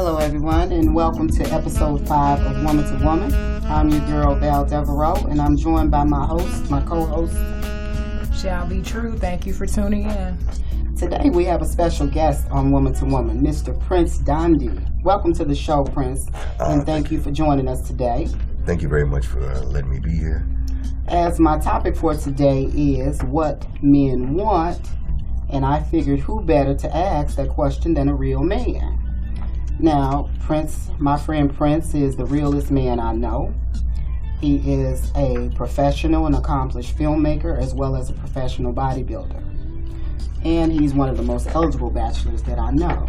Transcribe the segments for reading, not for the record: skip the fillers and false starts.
Hello, everyone, and welcome to episode 5 of Woman to Woman. I'm your girl, Val Devereaux, and I'm joined by my co-host, Shall Be True. Thank you for tuning in. Today, we have a special guest on Woman to Woman, Mr. Prince Dondi. Welcome to the show, Prince, and thank you for joining us today. Thank you very much for letting me be here. As my topic for today is what men want, and I figured who better to ask that question than a real man. Now, Prince, my friend Prince, is the realest man I know. He is a professional and accomplished filmmaker as well as a professional bodybuilder. And he's one of the most eligible bachelors that I know.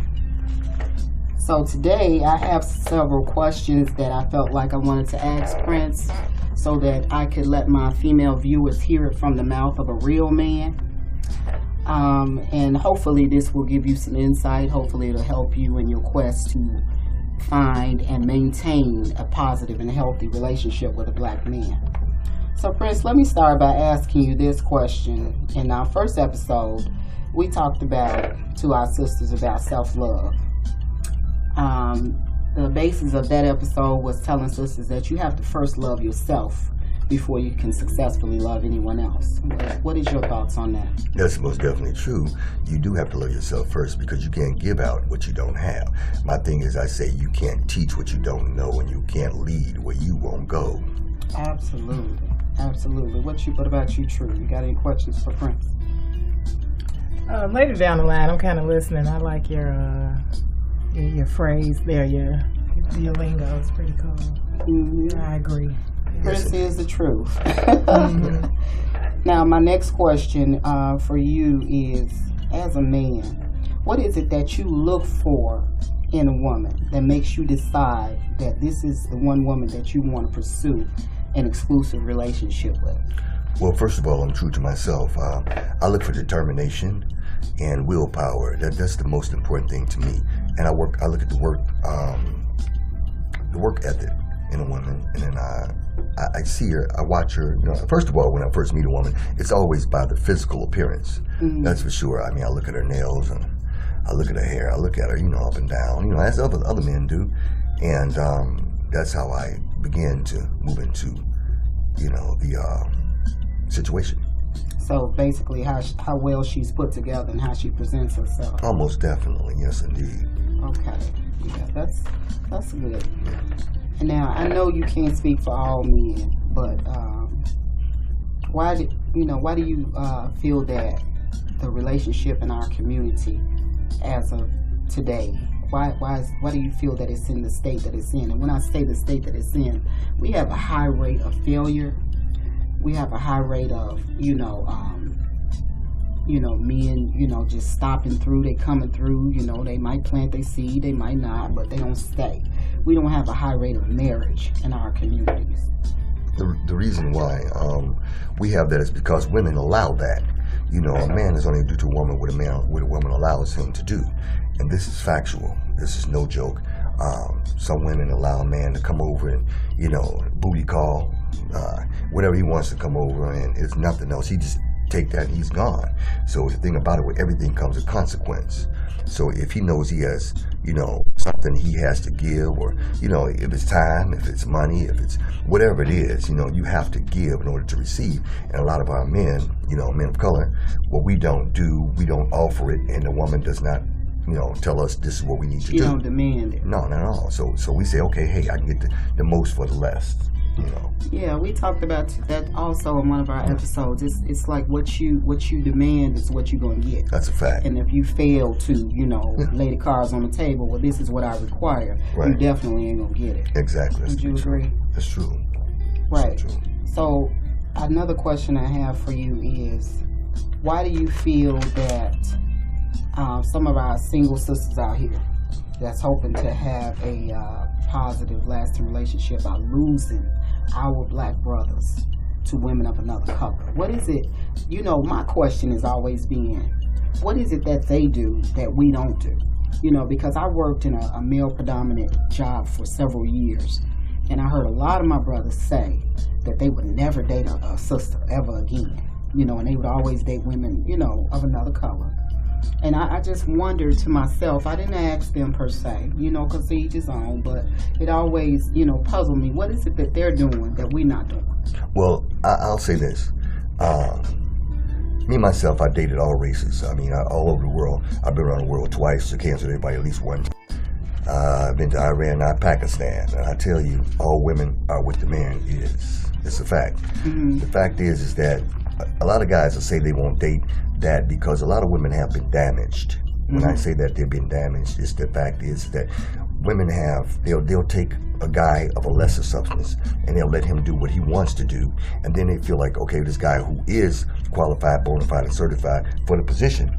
So today I have several questions that I felt like I wanted to ask Prince so that I could let my female viewers hear it from the mouth of a real man. And hopefully this will give you some insight. Hopefully it'll help you in your quest to find and maintain a positive and healthy relationship with a black man. So Prince, let me start by asking you this question. In our first episode, we talked about to our sisters about self-love. The basis of that episode was telling sisters that you have to first love yourself before you can successfully love anyone else. What is your thoughts on that? That's most definitely true. You do have to love yourself first because you can't give out what you don't have. My thing is I say you can't teach what you don't know and you can't lead where you won't go. Absolutely. Absolutely. What about you, True? You got any questions for Prince? Later down the line, I'm kind of listening. I like your phrase there, your lingo is pretty cool. Mm-hmm. I agree. Prince is the truth. Mm-hmm. Now, my next question for you is, as a man, what is it that you look for in a woman that makes you decide that this is the one woman that you want to pursue an exclusive relationship with? Well, first of all, I'm true to myself. I look for determination and willpower. That's the most important thing to me. And I look at the work ethic in a woman, and then I see her, I watch her. You know, first of all, when I first meet a woman, it's always by the physical appearance. Mm-hmm. That's for sure. I mean, I look at her nails and I look at her hair. I look at her, up and down, as other men do, and that's how I begin to move into, the situation. So basically, how well she's put together and how she presents herself. Almost definitely, yes, indeed. Okay, yeah, that's good. Yeah. And now I know you can't speak for all men, but why do you feel that the relationship in our community, as of today, why do you feel that it's in the state that it's in? And when I say the state that it's in, we have a high rate of failure. We have a high rate of men, just stopping through. They coming through. They might plant their seed, they might not, but they don't stay. We don't have a high rate of marriage in our communities. The reason why we have that is because women allow that. A man is only due to a woman what a woman allows him to do, and this is factual. This is no joke. Some women allow a man to come over and booty call, whatever he wants to come over, and it's nothing else. He just take that and he's gone. So the thing about it, with everything comes a consequence. So if he knows he has, something he has to give, or, if it's time, if it's money, if it's whatever it is, you have to give in order to receive. And a lot of our men, men of color, what we don't do, we don't offer it, and the woman does not, tell us this is what we need to do. You don't demand it. No, not at all. So we say, okay, hey, I can get the most for the less. Yeah, we talked about that also in one of our episodes. It's like what you demand is what you're going to get. That's a fact. And if you fail to, lay the cards on the table, well, this is what I require, right, you definitely ain't going to get it. Exactly. Would you agree? That's true. Right. That's true. So another question I have for you is, why do you feel that some of our single sisters out here that's hoping to have a positive, lasting relationship are losing our black brothers to women of another color? What is it? My question is always being, what is it that they do that we don't do? Because I worked in a male-predominant job for several years, and I heard a lot of my brothers say that they would never date a sister ever again. And they would always date women, of another color. And I just wondered to myself, I didn't ask them per se, because to each his own, but it always, puzzled me. What is it that they're doing that we're not doing? Well, I'll say this. Me, myself, I dated all races. I mean, all over the world. I've been around the world twice. I can't say everybody at least one. I've been to Iran, not Pakistan. And I tell you, all women are what the man is. It's a fact. Mm-hmm. The fact is that a lot of guys will say they won't date that because a lot of women have been damaged. When I say that they've been damaged, it's the fact is that women they'll take a guy of a lesser substance and they'll let him do what he wants to do, and then they feel like, okay, this guy who is qualified, bona fide, and certified for the position,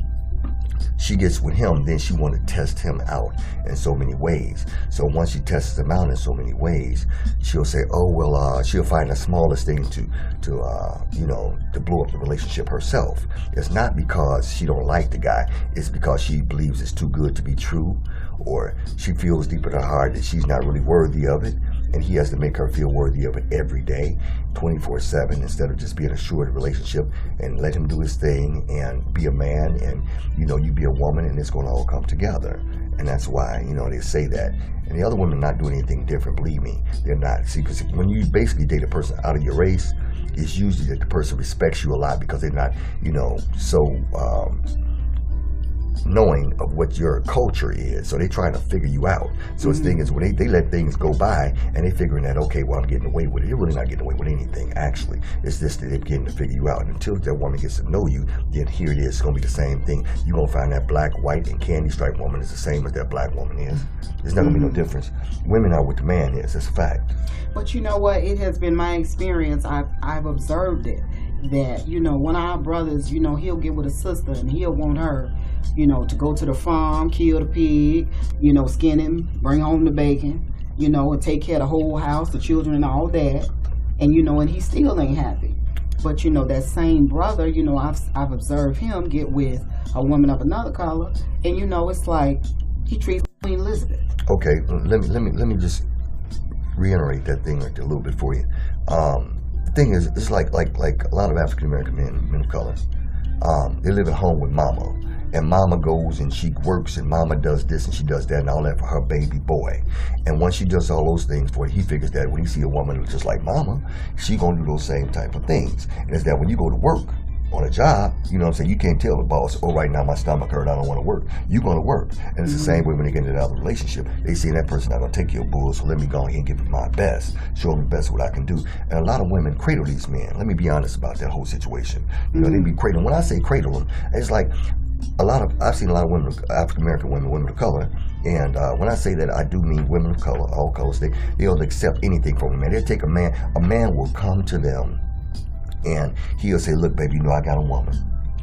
she gets with him, then she want to test him out in so many ways. So once she tests him out in so many ways, she'll say, oh, well, she'll find the smallest thing to blow up the relationship herself. It's not because she don't like the guy. It's because she believes it's too good to be true, or she feels deep in her heart that she's not really worthy of it, and he has to make her feel worthy of it every day, 24/7, instead of just being assured of a relationship and let him do his thing and be a man, and you be a woman, and it's going to all come together. And that's why they say that. And the other women not doing anything different, believe me, they're not. See, because when you basically date a person out of your race, it's usually that the person respects you a lot because they're not so knowing of what your culture is, so they're trying to figure you out. So the thing is, when they let things go by and they figuring that, okay, well, I'm getting away with it. You're really not getting away with anything, actually. It's just that they're beginning to figure you out. And until that woman gets to know you, then here it is. It's going to be the same thing. You're going to find that black, white, and candy stripe woman is the same as that black woman is. There's not going to be no difference. Women are what the man is. That's a fact. But you know what? It has been my experience. I've observed it. That, one of our brothers, he'll get with a sister and he'll want her, to go to the farm, kill the pig, skin him, bring home the bacon, and take care of the whole house, the children and all that. And, and he still ain't happy. But, that same brother, I've observed him get with a woman of another color. And, it's like he treats Queen Elizabeth. Okay, let me just reiterate that thing right there a little bit for you. The thing is, it's like a lot of African American men of color. They live at home with mama, and mama goes and she works, and mama does this and she does that and all that for her baby boy. And once she does all those things for it, he figures that when he see a woman who's just like mama, she gonna do those same type of things. And it's that when you go to work on a job, you can't tell the boss, oh, right now my stomach hurt, I don't want to work. You're going to work. And it's the same way when they get into another relationship. They see that person not going to take your bull, so let me go ahead and give it my best, show them best what I can do. And a lot of women cradle these men. Let me be honest about that whole situation. They be cradling. When I say cradle them, it's like I've seen a lot of women, African American women of color, and when I say that, I do mean women of color, all colors. They'll accept anything from a man. They'll take a man will come to them, and he'll say, look, baby, I got a woman.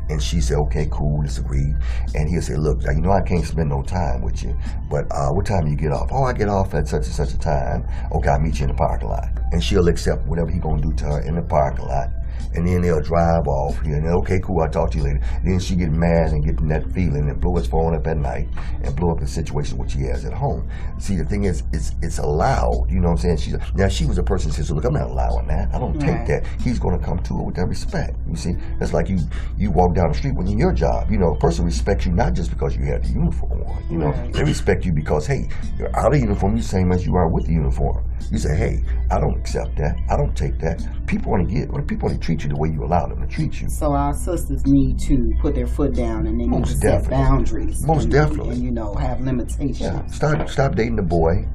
And she said, okay, cool, disagreed. And he'll say, look, I can't spend no time with you, but what time do you get off? Oh, I get off at such and such a time. Okay, I'll meet you in the parking lot. And she'll accept whatever he's going to do to her in the parking lot. And then they'll drive off. And then, okay, cool, I'll talk to you later. Then she get mad and get that feeling and blow his phone up at night and blow up the situation which he has at home. See, the thing is, it's allowed, you know what I'm saying? She was a person who says, so look, I'm not allowing that. I don't take that. He's going to come to her with that respect. You see, that's like you walk down the street within your job. A person respects you not just because you have the uniform on. They respect you because, hey, you're out of uniform, you're the same as you are with the uniform. You say, hey, I don't accept that. I don't take that. People want to treat you the way you allow them to treat you. So our sisters need to put their foot down and they need to set boundaries. Most definitely. And, have limitations. Yeah. Stop dating the boy,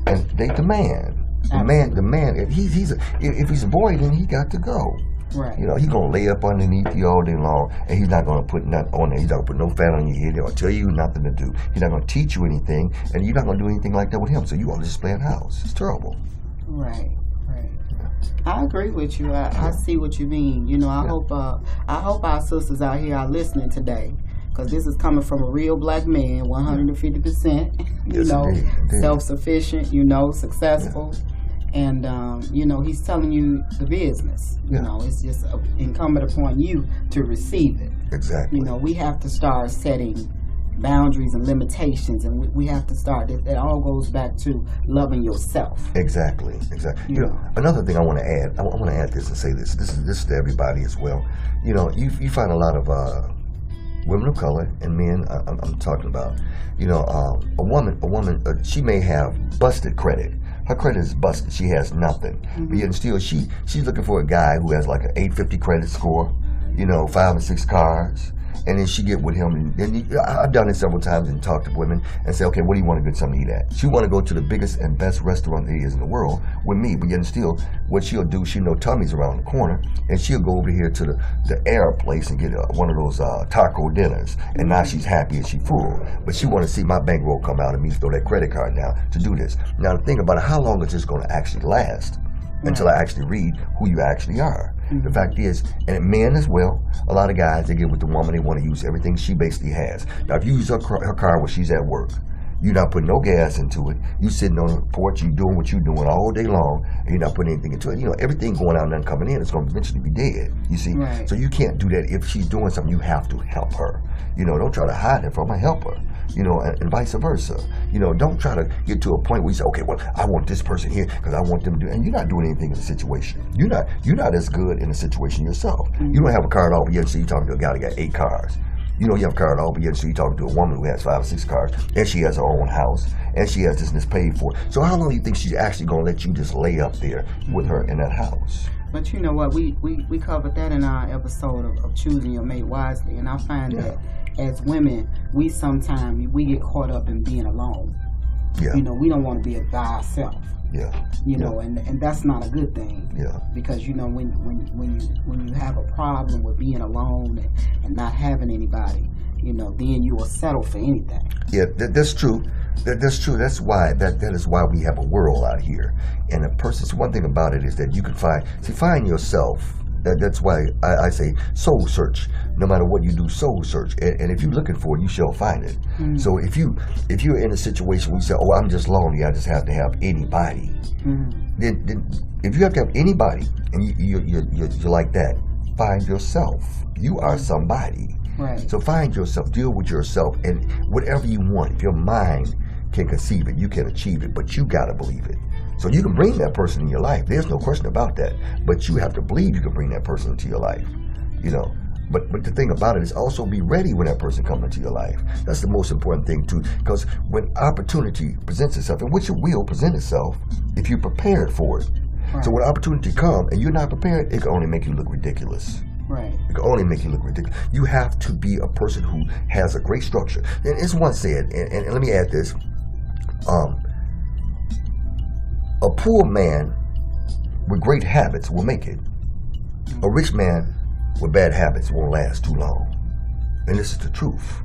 and date the man. The man. If he's a boy, then he got to go. Right. He's gonna lay up underneath you all day long, and he's not gonna put nothing on there. He's not gonna put no fat on your head. He'll tell you nothing to do. He's not gonna teach you anything, and you're not gonna do anything like that with him. So you ought to just play in the house. It's terrible. Right. I agree with you. I see what you mean. I hope our sisters out here are listening today, because this is coming from a real black man, 150%. Indeed. Self-sufficient. Successful. Yeah. And, he's telling you the business. It's just incumbent upon you to receive it. Exactly. We have to start setting boundaries and limitations, and we have to start. It all goes back to loving yourself. Exactly. Another thing I want to add. I want to add this and say this. This is to everybody as well. You find a lot of women of color and men. I'm talking about. You know, a woman. She may have busted credit. Her credit is busted. She has nothing. But yet still, she's looking for a guy who has like an 850 credit score. You know, 5 or 6 cars. And then she get with him, and I've done it several times and talked to women and say, okay, what do you want to get something to eat at? She want to go to the biggest and best restaurant there is in the world with me, but yet still, what she'll do, she know Tummy's around the corner, and she'll go over here to the Arab place and get one of those taco dinners, and now she's happy and she's full. But she want to see my bankroll come out and me throw that credit card down to do this. Now, the thing about it, how long is this going to actually last? Until I actually read who you actually are. The fact is, and men as well, a lot of guys, they get with the woman, they want to use everything she basically has. Now, if you use her car when she's at work, you're not putting no gas into it. You sitting on the porch, you doing what you're doing all day long, and you're not putting anything into it. You know, everything going out and then coming in, it's going to eventually be dead, you see? Right. So you can't do that. If she's doing something, you have to help her. You know, don't try to hide it from her, help her. You know, and vice versa. You know, don't try to get to a point where you say, okay, well, I want this person here because I want them to do, and you're not doing anything in the situation. You're not as good in the situation yourself. You don't have a car at all, but yet so you're talking to a guy that got 8 cars. You know, you have a car at all, but yet so you're talking to a woman who has 5 or 6 cars, and she has her own house, and she has this and this paid for. So how long do you think she's actually going to let you just lay up there with her in that house? But you know what, we covered that in our episode of choosing your mate wisely, and I find that as women, we sometimes we get caught up in being alone. Yeah. You know, we don't want to be by ourselves. Yeah. You know, and that's not a good thing. Yeah. Because you know when you have a problem with being alone and not having anybody, you know, then you will settle for anything. Yeah, that's true. That's true. That's why that is why we have a world out here. And a person's one thing about it is that you can find yourself. That's why I say soul search. No matter what you do, soul search. And if you're looking for it, you shall find it. So if you're in a situation where you say, oh, I'm just lonely, I just have to have anybody. Then if you have to have anybody and you're like that, find yourself. You are somebody. Right. So find yourself, deal with yourself, and whatever you want, if your mind can conceive it, you can achieve it, but you got to believe it. So you can bring that person in your life. There's no question about that. But you have to believe you can bring that person into your life. You know. But the thing about it is also be ready when that person comes into your life. That's the most important thing too. Because when opportunity presents itself, and which it will present itself, if you're prepared for it. Right. So when opportunity comes and you're not prepared, it can only make you look ridiculous. Right. It can only make you look ridiculous. You have to be a person who has a great structure. And it's once said, and let me add this. A poor man with great habits will make it. A rich man with bad habits won't last too long. And this is the truth.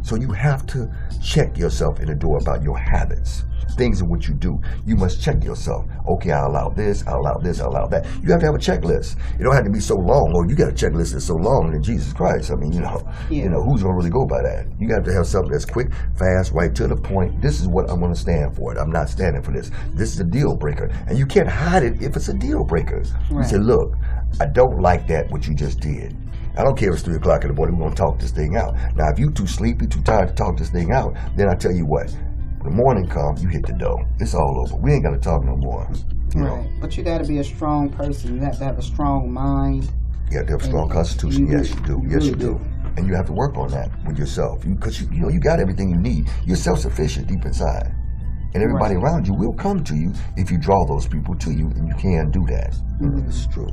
So you have to check yourself in the door about your habits. Things in what you do. You must check yourself. Okay, I allow this, I allow this, I allow that. You have to have a checklist. It don't have to be so long, or you got a checklist that's so long than Jesus Christ. I mean, you know, who's gonna really go by that? You got to have something that's quick, fast, right to the point. This is what I'm gonna stand for. I'm not standing for this. This is a deal breaker. And you can't hide it if it's a deal breaker. Right. You say, look, I don't like that, what you just did. I don't care if it's 3 o'clock in the morning, we're gonna talk this thing out. Now, if you too sleepy, too tired to talk this thing out, then I tell you what, when the morning comes, you hit the door. It's all over. We ain't got to talk no more. You know? But you got to be a strong person. You have to have a strong mind. You have to have a strong constitution. Yes, you do. Yes, you do. And you have to work on that with yourself. Because you got everything you need. You're self-sufficient deep inside. And everybody around you will come to you if you draw those people to you, and you can do that. It's true.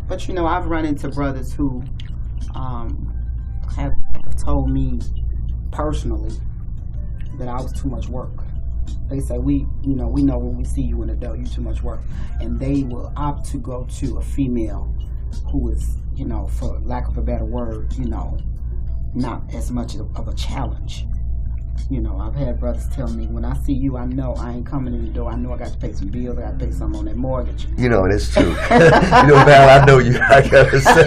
But you know, I've run into brothers who have told me personally that I was too much work. They say, we know when we see you in the door, you too much work. And they will opt to go to a female who is, you know, for lack of a better word, you know, not as much of a challenge. You know, I've had brothers tell me, when I see you, I know I ain't coming in the door. I know I got to pay some bills. I got to pay something on that mortgage. You know, that's true. You know, Val, I know you. I got to say.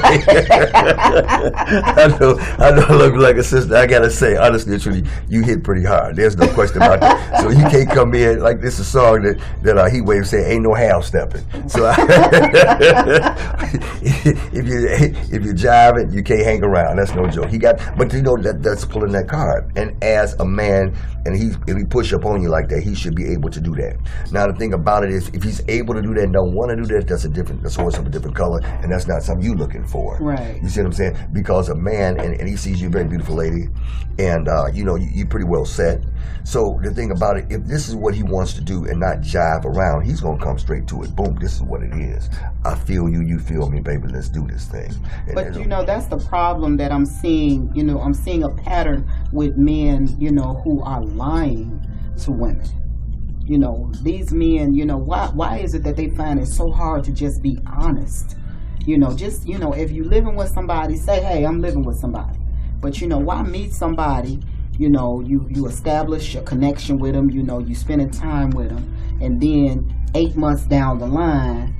I know I look like a sister. I got to say, honestly and truly, you hit pretty hard. There's no question about that. So you can't come in like this is a song that Heat Wave say, ain't no half stepping. So if you're jiving, you can't hang around. That's no joke. But you know, that's pulling that card. And as a man and if he push up on you like that, he should be able to do that. Now the thing about it is, if he's able to do that and don't want to do that, that's a horse of a different color, and that's not something you're looking for. Right. You see what I'm saying? Because a man, and he sees you a very beautiful lady, and you're pretty well set. So the thing about it, if this is what he wants to do and not jive around, he's gonna come straight to it. Boom, this is what it is. I feel you, you feel me, baby. Let's do this thing. But that's the problem that I'm seeing. I'm seeing a pattern with men, who are lying to women. These men, why is it that they find it so hard to just be honest? If you're living with somebody, say, hey, I'm living with somebody. But why meet somebody? You establish a connection with them. You spending time with them, and then 8 months down the line,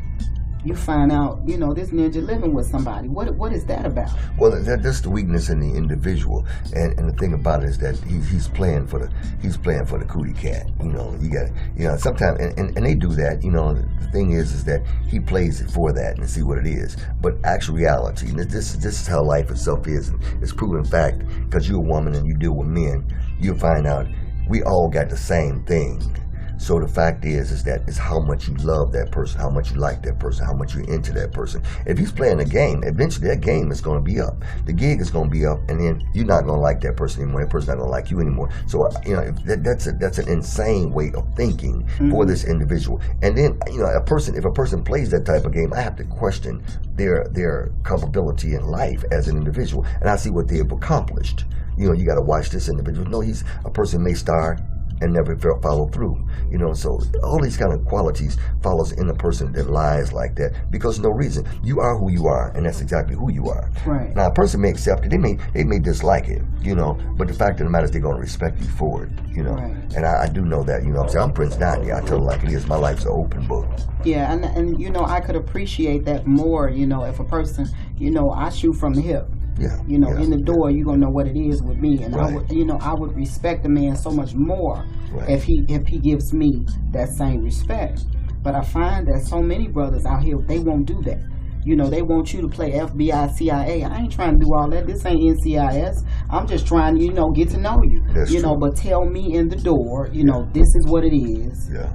you find out, this ninja living with somebody. What is that about? Well, that's the weakness in the individual, and the thing about it is that he's playing for the cootie cat. You got sometimes, and they do that. The thing is that he plays it for that and see what it is. But actual reality, and this is how life itself is. And it's proven fact, because you're a woman and you deal with men, you'll find out we all got the same thing. So the fact is that it's how much you love that person, how much you like that person, how much you're into that person. If he's playing a game, eventually that game is going to be up. The gig is going to be up, and then you're not going to like that person anymore. That person's not going to like you anymore. So that's an insane way of thinking for this individual. And then if a person plays that type of game, I have to question their culpability in life as an individual, and I see what they have accomplished. You got to watch this individual. No, he's a person may start and never follow through. So all these kind of qualities follows in a person that lies like that because no reason. You are who you are, and that's exactly who you are. Right. Now a person may accept it, they may dislike it, but the fact of the matter is they're going to respect you for it, Right. And I do know that, I'm Prince Nandi. I tell it like it is. My life's an open book. Yeah, and I could appreciate that more, if a person, I shoot from the hip. Yeah. In the door, you're gonna know what it is with me, and right. I would respect a man so much more right. if he gives me that same respect. But I find that so many brothers out here, they won't do that. They want you to play FBI, CIA. I ain't trying to do all that. This ain't NCIS. I'm just trying to, get to know you. That's true. But tell me in the door, this is what it is. Yeah.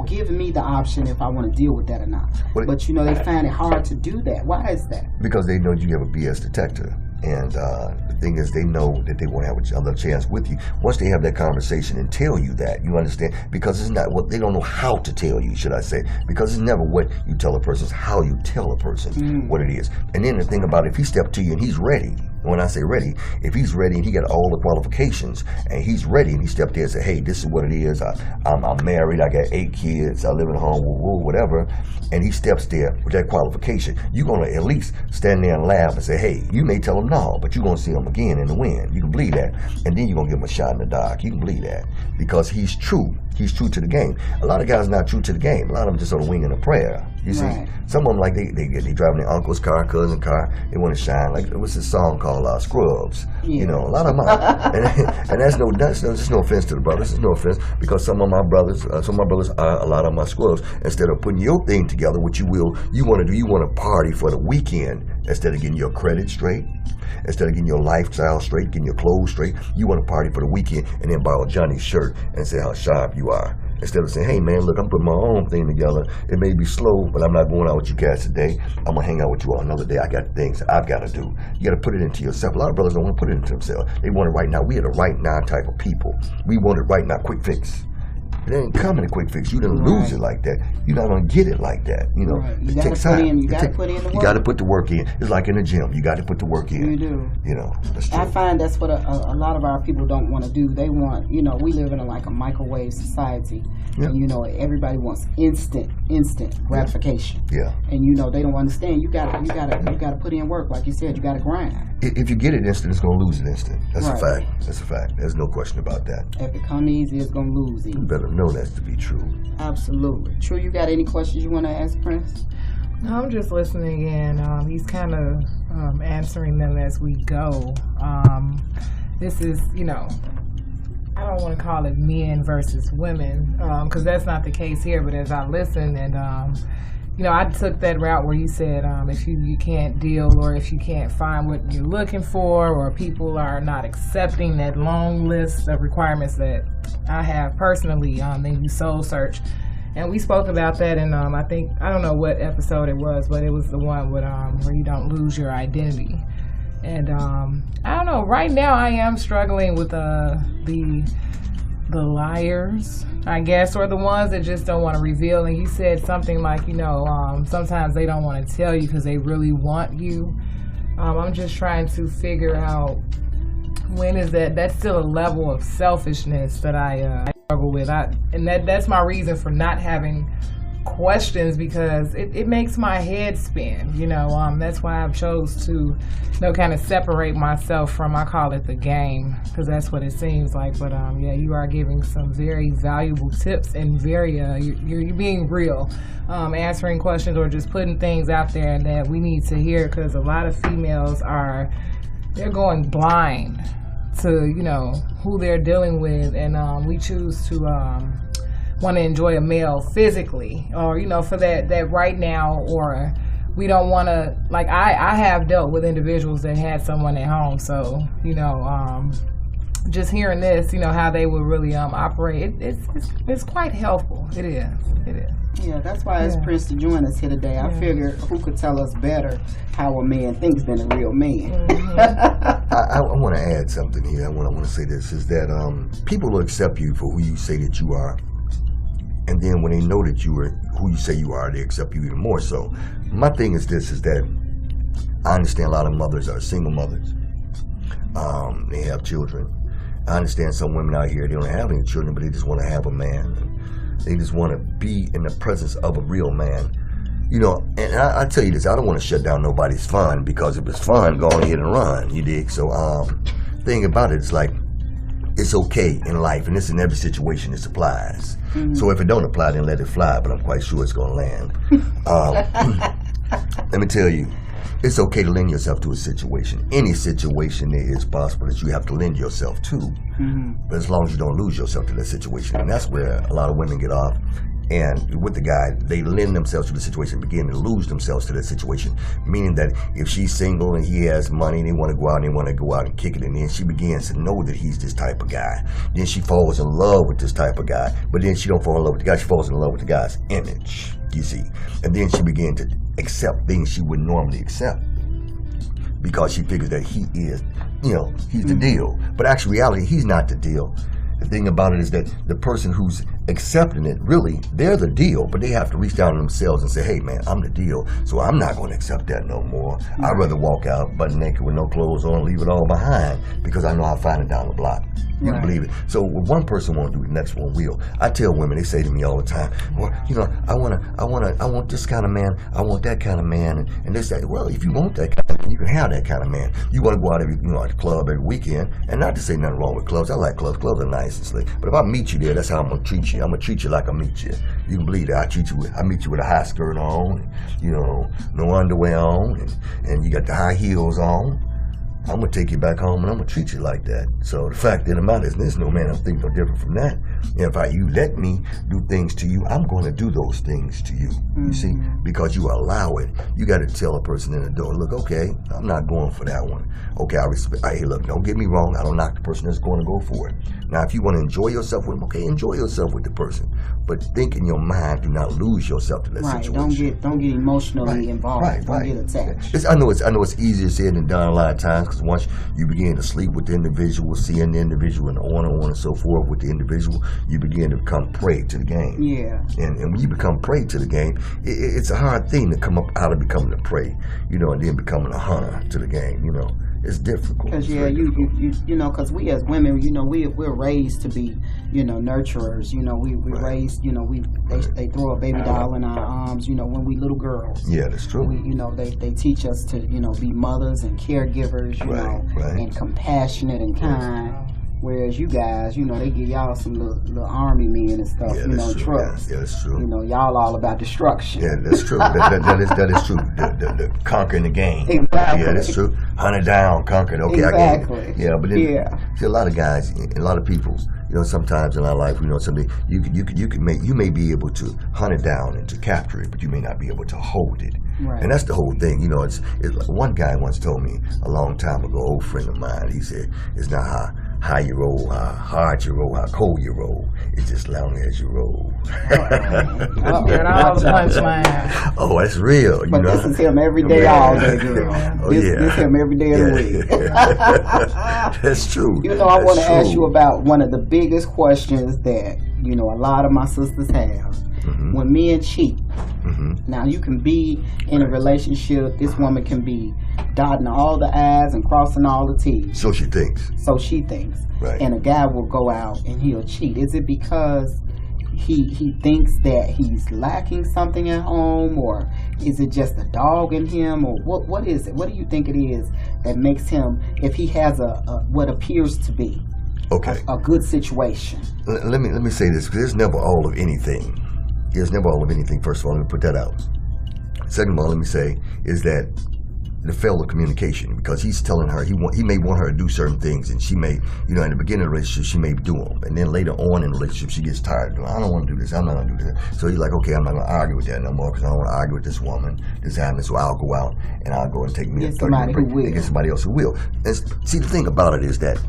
Give me the option if I want to deal with that or not. But they find it hard to do that. Why is that? Because they know you have a BS detector. And the thing is, they know that they won't have another chance with you. Once they have that conversation and tell you that, you understand? Because it's not what they don't know how to tell you, should I say? Because it's never what you tell a person, it's how you tell a person what it is. And then the thing about it, if he stepped to you and he's ready, when I say ready, if he's ready and he got all the qualifications and he's ready and he stepped there and said, hey, this is what it is. I'm married. I got 8 kids. I live in a home, whatever. And he steps there with that qualification. You're going to at least stand there and laugh and say, hey, you may tell him no, but you're going to see him again in the wind. You can believe that. And then you're going to give him a shot in the dark. You can believe that because he's true. He's true to the game. A lot of guys not true to the game. A lot of them just on a wing and a prayer. You see, some of them like they driving their uncle's car, cousin's car. They want to shine. Like what's this song called Scrubs? Yeah. A lot of them are. and that's no offense to the brothers. There's no offense because some of my brothers are a lot of my scrubs. Instead of putting your thing together, what you want to do, you want to party for the weekend instead of getting your credit straight. Instead of getting your lifestyle straight, getting your clothes straight, you want to party for the weekend and then borrow Johnny's shirt and say how sharp you are. Instead of saying, hey man, look, I'm putting my own thing together. It may be slow, but I'm not going out with you guys today. I'm going to hang out with you on another day. I got things I've got to do. You got to put it into yourself. A lot of brothers don't want to put it into themselves. They want it right now. We are the right now type of people. We want it right now, quick fix. It ain't coming a quick fix. You didn't lose it like that. You're not going to get it like that. You it takes time. You got to put in the work. You got to put the work in. It's like in the gym. You got to put the work in. You do. That's true. I find that's what a lot of our people don't want to do. They want, we live in a microwave society. Yeah. And, everybody wants instant gratification. Yeah. And, they don't understand. You got to put in work. Like you said, you got to grind. If you get it instant, it's going to lose it instant. That's right. a fact. That's a fact. There's no question about that. If it come easy, it's going to lose easy. You better know that to be true. Absolutely. True, you got any questions you want to ask Prince? No, I'm just listening in. He's kind of answering them as we go. This is, I don't want to call it men versus women, because that's not the case here. But as I listen and, I took that route where you said if you can't deal, or if you can't find what you're looking for, or people are not accepting that long list of requirements that I have personally, then you soul search. And we spoke about that in, I don't know what episode it was, but it was the one with where you don't lose your identity. And I don't know, right now I am struggling with the liars, I guess, or the ones that just don't want to reveal. And you said something like, sometimes they don't want to tell you because they really want you. I'm just trying to figure out when is that's still a level of selfishness that I struggle with. And that's my reason for not having questions, because it makes my head spin. That's why I've chose to kind of separate myself from, I call it the game, because that's what it seems like. But you are giving some very valuable tips, and very you're being real, answering questions or just putting things out there that we need to hear, because a lot of females they're going blind to who they're dealing with, and we choose to want to enjoy a male physically, or for that right now, or we don't want to, like I have dealt with individuals that had someone at home, so just hearing this, how they would really operate, it's quite helpful. It is. Yeah, that's why it's Prince to join us here today. I figured who could tell us better how a man thinks than a real man. Mm-hmm. I want to add something here. I want to say this, is that people will accept you for who you say that you are. And then when they know that you are who you say you are, they accept you even more so. My thing is this, is that I understand a lot of mothers are single mothers. They have children. I understand some women out here, they don't have any children, but they just want to have a man. They just want to be in the presence of a real man. And I tell you this, I don't want to shut down nobody's fun, because if it's fun, go ahead and run, you dig? So thing about it is, like, it's okay in life, and this in every situation this applies. Mm-hmm. So if it don't apply, then let it fly, but I'm quite sure it's going to land. Let me tell you, it's okay to lend yourself to a situation. Any situation there is possible that you have to lend yourself to. Mm-hmm. But as long as you don't lose yourself to that situation. And that's where a lot of women get off. And with the guy, they lend themselves to the situation, begin to lose themselves to that situation. Meaning that if she's single and he has money and they want to go out and they want to go out and kick it, and then she begins to know that he's this type of guy. Then she falls in love with this type of guy. But then she don't fall in love with the guy, she falls in love with the guy's image, you see. And then she begins to accept things she wouldn't normally accept, because she figures that he is, he's the deal. But actually, reality, he's not the deal. The thing about it is that the person who's accepting it, really, they're the deal, but they have to reach down to themselves and say, hey, man, I'm the deal, so I'm not going to accept that no more. Mm-hmm. I'd rather walk out butt naked with no clothes on, leave it all behind, because I know I'll find it down the block. You don't believe it. So what one person won't do, the next one will. I tell women, they say to me all the time, well, I want this kind of man, I want that kind of man, and they say, well, if you want that kind of man, you can have that kind of man. You want to go out at the club every weekend, and not to say nothing wrong with clubs. I like clubs. Clubs are nice and slick. But if I meet you there, that's how I'm gonna treat you. I'm gonna treat you like I meet you. You can believe that. I meet you with a high skirt on, no underwear on, and you got the high heels on. I'm going to take you back home and I'm going to treat you like that. So the fact of the matter is, there's no man I think no different from that. If you let me do things to you, I'm going to do those things to you. Mm-hmm. You see, because you allow it. You got to tell a person in the door, look, okay, I'm not going for that one. Okay, I respect. Hey, look, don't get me wrong. I don't knock the person that's going to go for it. Now, if you want to enjoy yourself with them, okay, enjoy yourself with the person. But think in your mind, do not lose yourself to that situation. Don't get emotionally involved. Don't get attached. I know it's easier said than done a lot of times, because once you begin to sleep with the individual, seeing the individual, and on and so forth with the individual, you begin to become prey to the game. Yeah. And when you become prey to the game, it's a hard thing to come up out of becoming a prey, and then becoming a hunter to the game. It's difficult. Because because we as women, we're raised to be, nurturers. We're raised. They throw a baby doll in our arms. When we little girls. Yeah, that's true. They teach us to be mothers and caregivers. And compassionate and kind. Whereas you guys, they give y'all some little army men and stuff, trucks. Yeah, that's true. Y'all all about destruction. Yeah, that's true. that is true. The conquering the game. Exactly. Yeah, that's true. Hunt it down, conquer it. Okay, exactly. I get it. Yeah, but then see, a lot of guys, a lot of people, sometimes in our life, something you may be able to hunt it down and to capture it, but you may not be able to hold it. Right. And that's the whole thing. It's like one guy once told me a long time ago, old friend of mine. He said, "It's not how high you roll, how hard you roll, how cold you roll. It's just long as you roll." Oh, that's real. But this is him every day, all day, girl. Oh, this is him every day of the week. That's true. I want to ask you about one of the biggest questions that, a lot of my sisters have. Mm-hmm. When men cheat. Mm-hmm. Now, you can be in a relationship, this woman can be dotting all the I's and crossing all the T's. So she thinks. Right. And a guy will go out and he'll cheat. Is it because he thinks that he's lacking something at home, or is it just a dog in him, or what is it? What do you think it is that makes him, if he has a what appears to be a good situation? Let me say this, because there's never all of anything. There's never all of anything. First of all, let me put that out. Second of all, let me say is that the failure of communication, because he's telling her he may want her to do certain things, and she may, in the beginning of the relationship, she may do them, and then later on in the relationship, she gets tired. I don't want to do this. I'm not going to do that. So he's like, okay, I'm not going to argue with that no more, because I don't want to argue with this woman. This happening, so I'll go out and I'll go and take me a 30-minute break and get somebody else who will. And see, the thing about it is that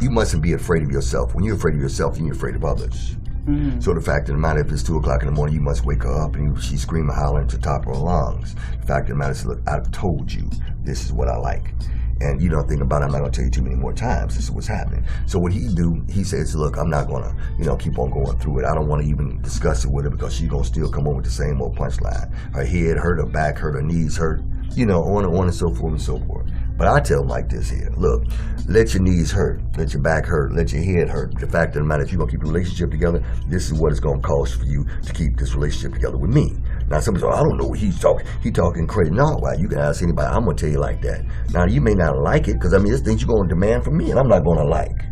you mustn't be afraid of yourself. When you're afraid of yourself, then you're afraid of others. Mm-hmm. So the fact of the matter, if it's 2 o'clock in the morning, you must wake her up and she's screaming, hollering to the top of her lungs. The fact of the matter is, look, I've told you this is what I like. And think about it, I'm not going to tell you too many more times. This is what's happening. So what he says, look, I'm not going to, keep on going through it. I don't want to even discuss it with her, because she's going to still come on with the same old punchline. Her head hurt, her back hurt, her knees hurt, on and so forth and so forth. But I tell them like this here, look, let your knees hurt, let your back hurt, let your head hurt. The fact of the matter, if you're going to keep the relationship together, this is what it's going to cost for you to keep this relationship together with me. Now, somebody says, I don't know what he's talking. He's talking crazy. No, you can ask anybody. I'm going to tell you like that. Now, you may not like it, because, there's things you're going to demand from me, and I'm not going to like.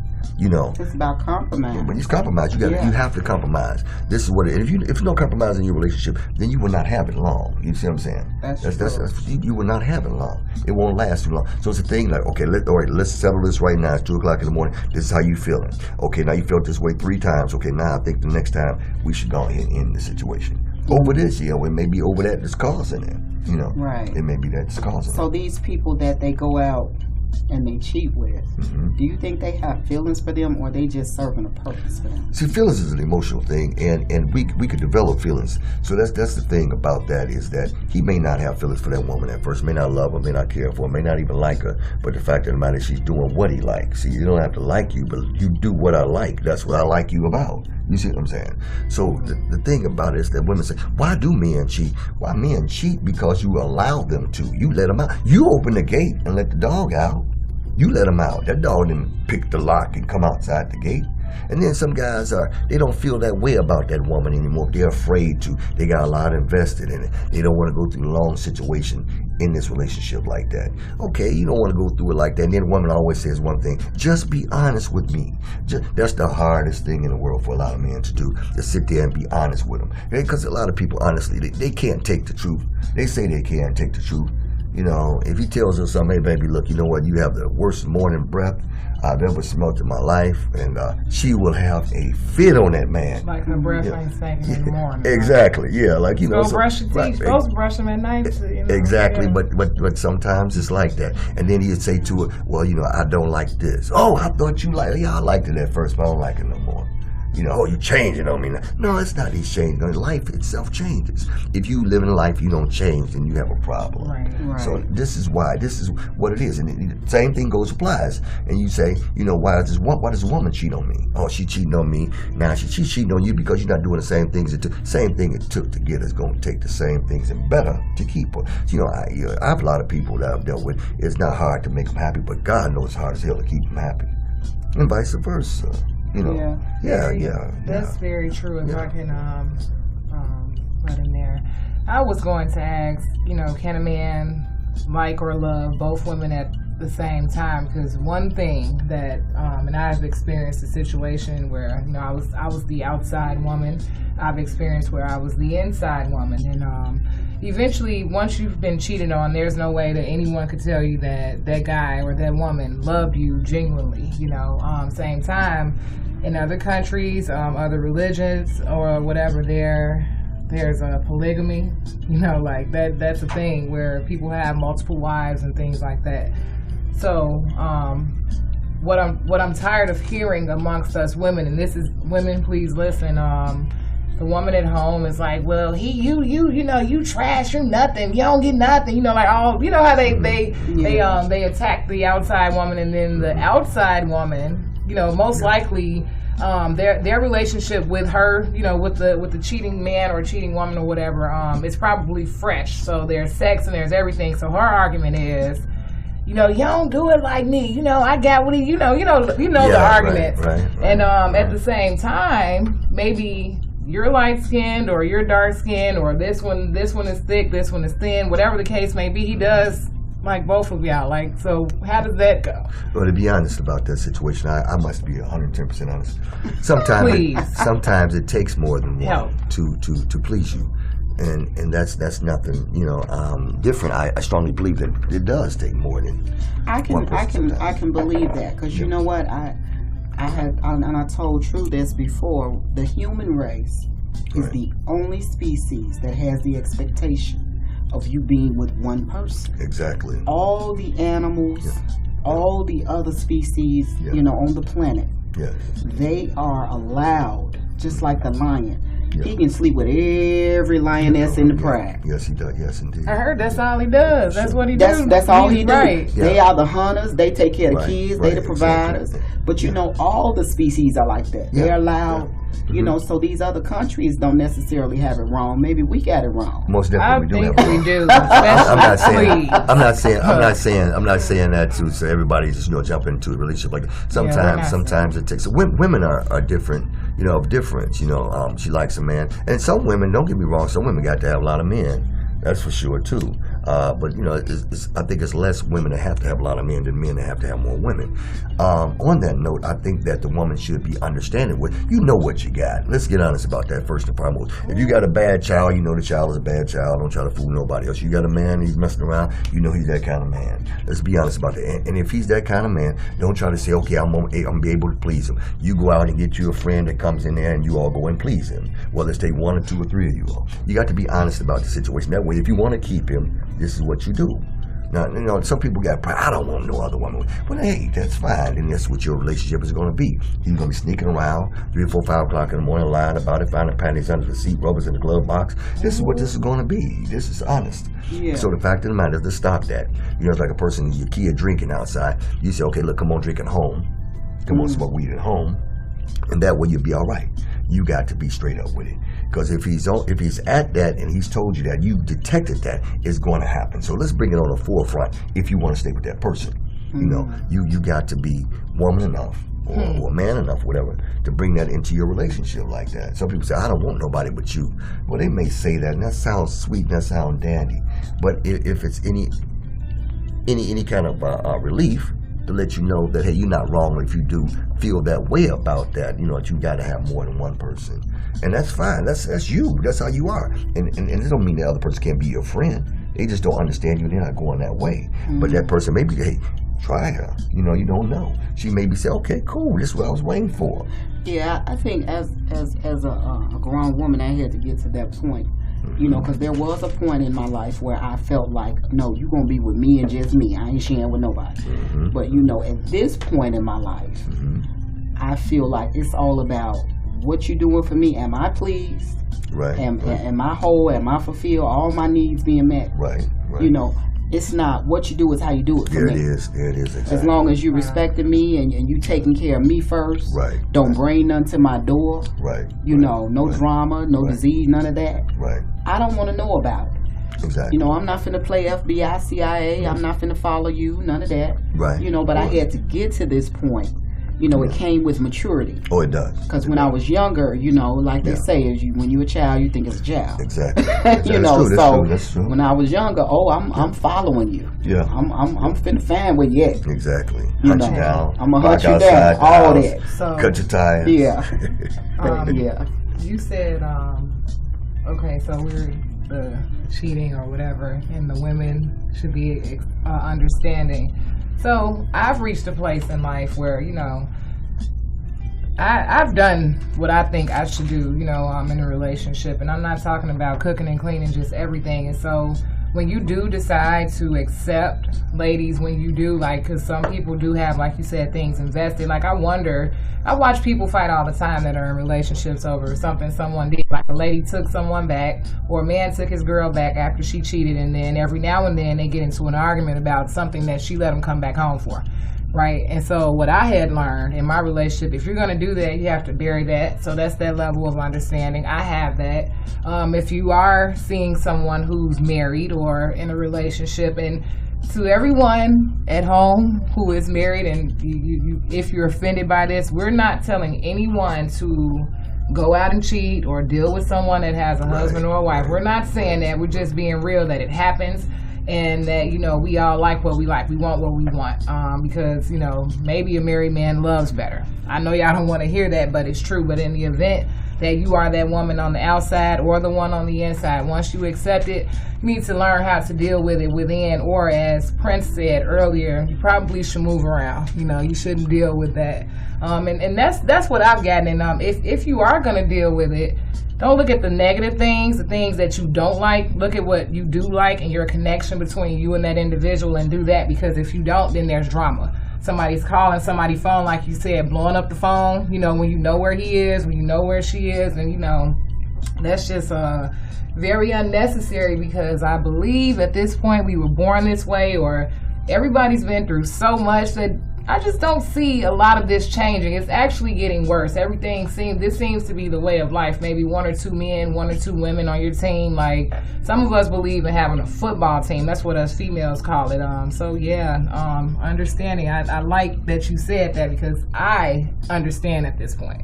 It's about compromise. When you compromise, you have to compromise. This is what it is. If you don't compromise in your relationship, then you will not have it long. You see what I'm saying? That's you will not have it long. It won't last too long. So it's a thing like, okay, let's settle this right now. It's 2 o'clock in the morning. This is how you feeling. Okay, now you felt this way 3 times. Okay, now I think the next time we should go ahead and end the situation. Over this, it may be over that that's causing it. Right. It may be that's causing it. So these people that they go out and they cheat with, do you think they have feelings for them, or they just serving a purpose for them? See, feelings is an emotional thing, and we could develop feelings. So that's the thing about that, is that he may not have feelings for that woman at first, may not love her, may not care for her, may not even like her, but the fact of the matter is she's doing what he likes. See, you don't have to like you, but you do what I like. That's what I like you about. You see what I'm saying? So the thing about it is that women say, why do men cheat? Why men cheat? Because you allow them to. You let them out. You open the gate and let the dog out. You let them out. That dog didn't pick the lock and come outside the gate. And then some guys they don't feel that way about that woman anymore. They're afraid to. They got a lot invested in it. They don't want to go through a long situation in this relationship like that. Okay, you don't want to go through it like that. And then the woman always says one thing, just be honest with me. That's the hardest thing in the world for a lot of men to do, to sit there and be honest with them. Because a lot of people, honestly, they can't take the truth. They say they can't take the truth. If he tells her something, hey, baby, look, you know what? You have the worst morning breath I've ever smelled in my life, and she will have a fit on that man. Like her breath ain't stinking in the morning. Exactly, yeah. Like, Go brush your teeth. Right. Supposed to brush them at night. Exactly, but sometimes it's like that. And then he'd say to her, well, I don't like this. Oh, I thought you liked it. Yeah, I liked it at first, but I don't like it no more. Oh, you changing on me now. No, it's not he's changing. Life itself changes. If you live in life, you don't change, then you have a problem. Right. So this is what it is. And the same thing applies. And you say, why does a woman cheat on me? Oh, she cheating on me. Now she's cheating on you because you're not doing the same things same thing it took to get us, going to take the same things and better to keep her. I have a lot of people that I've dealt with. It's not hard to make them happy, but God knows it's hard as hell to keep them happy. And vice versa. That's very true. If I can put in there, I was going to ask, can a man like or love both women at the same time, because one thing that and I've experienced a situation where I was the outside woman. I've experienced where I was the inside woman, and eventually, once you've been cheated on, there's no way that anyone could tell you that that guy or that woman loved you genuinely. Same time, in other countries, other religions or whatever, there's a polygamy, like that's a thing where people have multiple wives and things like that. So what I'm tired of hearing amongst us women, and this is women, please listen, the woman at home is like, well, you trash, you're nothing, you don't get nothing, like all, how they attack the outside woman, and then the outside woman, most likely their relationship with her, with the cheating man or cheating woman or whatever, is probably fresh. So there's sex and there's everything. So her argument is, you don't do it like me. I got what the argument. Right. And at the same time, maybe you're light skinned or you're dark skinned, or this one is thick, this one is thin, whatever the case may be. He does like both of y'all. Like, so how does that go? Well, to be honest about that situation, I must be 110% honest. Sometimes it takes more than one to please you, and that's nothing different. I strongly believe that it does take more than I one person. I can believe that, because you know what, I told True this before. The human race is the only species that has the expectation of you being with one person. Exactly. All the animals, all the other species, on the planet, they are allowed, just like the lion. He can sleep with every lioness in the pride. Yes, he does. Yes, indeed. I heard that's all he does. That's what he does. That's all he does. Right. They are the hunters. They take care of the kids. They the providers. Exactly. But all the species are like that. They're allowed. So these other countries don't necessarily have it wrong. Maybe we got it wrong. Most definitely we do. I'm not saying that to so everybody just jump into a relationship like that. Sometimes it takes. Women are different. Of difference. She likes a man, and some women, don't get me wrong, some women got to have a lot of men. That's for sure too. But I think it's less women that have to have a lot of men than men that have to have more women. On that note, I think that the woman should be understanding what what you got. Let's get honest about that first and foremost. If you got a bad child, the child is a bad child. Don't try to fool nobody else. You got a man, he's messing around, he's that kind of man. Let's be honest about that. And if he's that kind of man, don't try to say, okay, I'm gonna be able to please him. You go out and get you a friend that comes in there and you all go and please him. Well, let's take one or two or three of you all. You got to be honest about the situation. That way, if you want to keep him, this is what you do. Now, some people got pride. I don't want no other woman. Well, hey, that's fine. And that's what your relationship is going to be. He's going to be sneaking around 3 or 4, 5 o'clock in the morning, lying about it, finding panties under the seat, rubbers in the glove box. This is what this is going to be. This is honest. Yeah. So the fact of the matter is to stop that. It's like a person, your kid drinking outside. You say, okay, look, come on, drink at home. Come on, smoke weed at home. And that way you'll be all right. You got to be straight up with it. Because if he's at that and he's told you that, you detected that, it's going to happen. So let's bring it on the forefront if you want to stay with that person. You got to be woman enough or man enough, whatever, to bring that into your relationship like that. Some people say, I don't want nobody but you. Well, they may say that, and that sounds sweet, and that sounds dandy. But if it's any kind of relief, to let you know that, hey, you're not wrong if you do feel that way about that, that you got to have more than one person. And that's fine. That's you. That's how you are. And it don't mean the other person can't be your friend. They just don't understand you. They're not going that way. But that person maybe, hey, try her. You don't know. She maybe say, okay, cool. This is what I was waiting for. Yeah, I think as a grown woman, I had to get to that point. Because there was a point in my life where I felt like, no, you're going to be with me and just me. I ain't sharing with nobody. But, at this point in my life, I feel like it's all about what you doing for me. Am I pleased? Right. Am I whole? Am I fulfilled? All my needs being met? Right. It's not what you do, is how you do it for me. There it is. Exactly. As long as you respecting me and you taking care of me first. Right. Don't bring none to my door. Right. No drama, no disease, none of that. Right. I don't want to know about it. Exactly. I'm not finna play FBI, CIA. I'm not finna follow you, none of that. Right. But I had to get to this point, You know, it came with maturity. Oh, it does. Because when I was younger, you know, like they say, when you're a child, you think it's a child. Exactly. You know, that's true. when I was younger, I'm following you. Yeah. I'm finna find where you at. Exactly. You Hunt know, you down. I'm gonna hunt you outside down. the All house, that. So, cut your tires. Yeah. Yeah. You said, okay, so we're the cheating or whatever, and the women should be understanding. So I've reached a place in life where, you know, I've done what I think I should do, you know, in a relationship. And I'm not talking about cooking and cleaning, just everything. And so when you do decide to accept, ladies, when you do, like, because some people do have, like you said, things invested. Like, I watch people fight all the time that are in relationships over something someone did. Like, a lady took someone back, or a man took his girl back after she cheated, and then every now and then they get into an argument about something that she let him come back home for. Right. And so what I had learned in my relationship, if you're going to do that, you have to bury that. So that's that level of understanding. I have that. If you are seeing someone who's married or in a relationship, and to everyone at home who is married, and if you're offended by this, we're not telling anyone to go out and cheat or deal with someone that has a husband or a wife. We're not saying that. We're just being real that it happens. And that, you know, we all like what we like. We want what we want. Because, you know, maybe a married man loves better. I know y'all don't want to hear that, but it's true. But in the event that you are that woman on the outside or the one on the inside, once you accept it, you need to learn how to deal with it within. Or as Prince said earlier, you probably should move around. You know, you shouldn't deal with that. And that's what I've gotten. And if you are going to deal with it, don't look at the negative things, the things that you don't like. Look at what you do like and your connection between you and that individual, and do that. Because if you don't, then there's drama. Somebody's calling somebody's phone, like you said, blowing up the phone, you know, when you know where he is, when you know where she is. And, you know, that's just very unnecessary, because I believe at this point we were born this way, or everybody's been through so much that I just don't see a lot of this changing. It's actually getting worse. This seems to be the way of life. Maybe 1 or 2 men, 1 or 2 women on your team. Like, some of us believe in having a football team. That's what us females call it. So yeah, understanding. I like that you said that, because I understand at this point.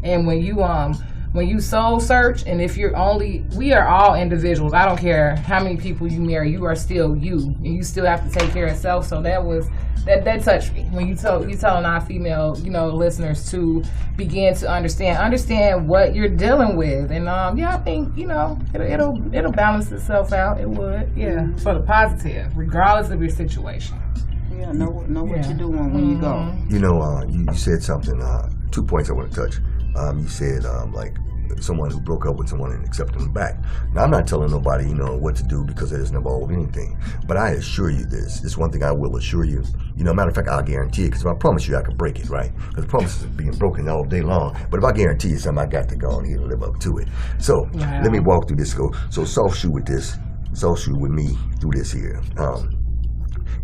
And when you soul search, and if we are all individuals. I don't care how many people you marry, you are still you, and you still have to take care of self. So that touched me when you telling our female, you know, listeners to begin to understand what you're dealing with. And I think, you know, it'll balance itself out. It would, for the positive, regardless of your situation. Yeah, know what you're doing when you go. You know, you said something. 2 points I want to touch. You said like someone who broke up with someone and accepted them back. Now, I'm not telling nobody, you know, what to do, because it doesn't involve anything. But I assure you this one thing I will assure you. You know, matter of fact, I'll guarantee it, because if I promise you, I can break it, right? Because promises are being broken all day long. But if I guarantee you something, I got to go on here to live up to it. So let me walk through this. So soft shoe with this. Soft shoe with me through this here.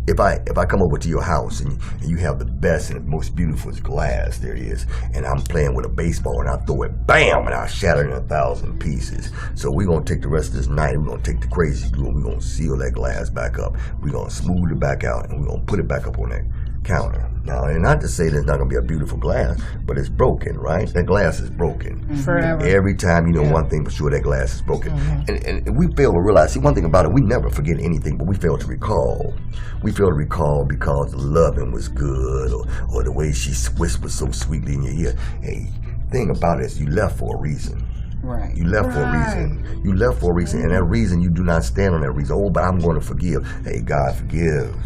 If I come over to your house and you have the best and most beautiful glass there is, and I'm playing with a baseball and I throw it, bam, and I shatter it in 1,000 pieces. So we're going to take the rest of this night, we're going to take the crazy glue, and we're going to seal that glass back up. We're going to smooth it back out, and we're going to put it back up on that counter. Now, and not to say there's not going to be a beautiful glass, but it's broken, right? That glass is broken. Forever. Every time, you know, one thing for sure, that glass is broken. And we fail to realize, see, one thing about it, we never forget anything, but we fail to recall. We fail to recall because the loving was good, or the way she whispered so sweetly in your ear. Hey, thing about it is you left for a reason. Right. You left for a reason. You left for a reason, and that reason, you do not stand on that reason. Oh, but I'm going to forgive. Hey, God forgives.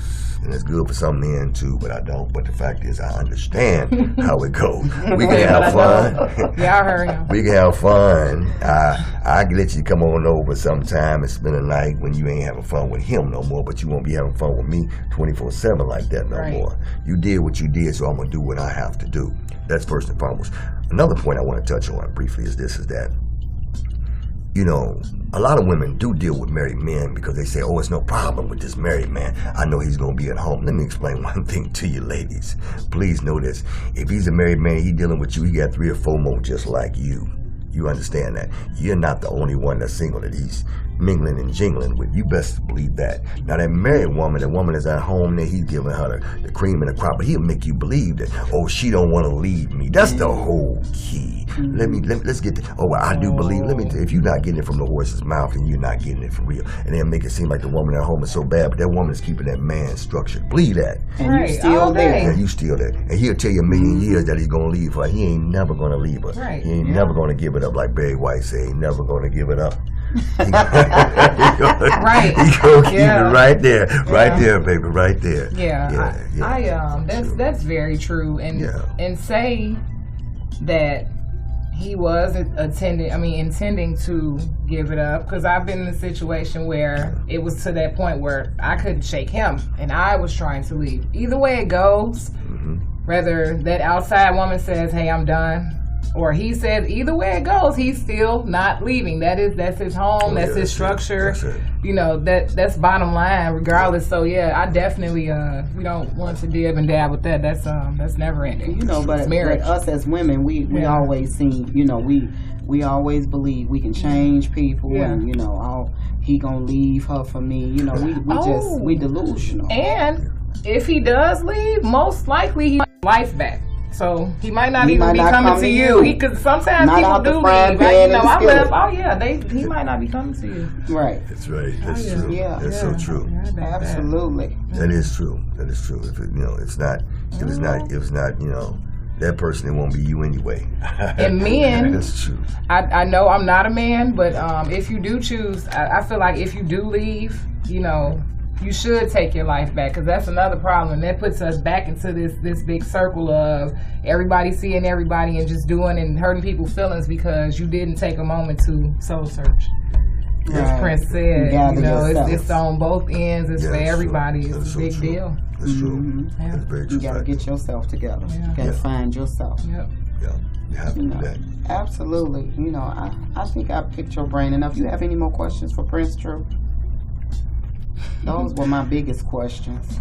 And it's good for some men too, but I don't. But the fact is, I understand how it goes. We can have fun. Yeah, I heard him. We can have fun. I can let you come on over sometime and spend a night when you ain't having fun with him no more, but you won't be having fun with me 24/7 like that no more. You did what you did, so I'm going to do what I have to do. That's first and foremost. Another point I want to touch on briefly is that, you know, a lot of women do deal with married men because they say, oh, it's no problem with this married man. I know he's going to be at home. Let me explain one thing to you, ladies. Please know this. If he's a married man, he's dealing with you, he got 3 or 4 more just like you. You understand that? You're not the only one that's single that he's mingling and jingling with. You best believe that. Now that married woman, the woman is at home, then he's giving her the cream and the crop, but he'll make you believe that, oh, she don't want to leave me. That's the whole key. Let's get I do believe. If you're not getting it from the horse's mouth, then you're not getting it for real. And then make it seem like the woman at home is so bad, but that woman is keeping that man structured. Believe that. And you still there. And you still there. And he'll tell you a million years that he's gonna leave her. He ain't never gonna leave her. Right. He ain't never gonna give it up, like Barry White say. He ain't never gonna give it up. Right. He gonna keep it right there, baby, right there. That's very true. And say that he was intending to give it up, because I've been in a situation where it was to that point where I couldn't shake him and I was trying to leave. Either way it goes, whether that outside woman says, hey, I'm done, or he says, either way it goes, he's still not leaving. That's his home, that's his structure. That's it. You know, that's bottom line, regardless. So I definitely we don't want to dib and dab with that. That's never ending. You know, but us as women, we always seem, you know, we always believe we can change people, and you know, he gonna leave her for me. You know, we delusional. And if he does leave, most likely he wants life back. So he might not even be coming to you. Because sometimes people do leave. I left. He might not be coming to you. Right. That's right. That's true. Yeah. That's so true. Absolutely. That is true. That is true. If it's not, you know, that person, it won't be you anyway. And men, that's true. I know I'm not a man, but if you do choose, I feel like if you do leave, you know, you should take your life back, because that's another problem. That puts us back into this big circle of everybody seeing everybody and just doing and hurting people's feelings because you didn't take a moment to soul search. As Prince said, you know, it's on both ends. It's for everybody. It's a big deal. That's true. That's very true. You got to get yourself together. You got to find yourself. Yep. Yeah. You have to do that. Absolutely. You know, I think I picked your brain enough. You have any more questions for Prince Drew? Those were my biggest questions.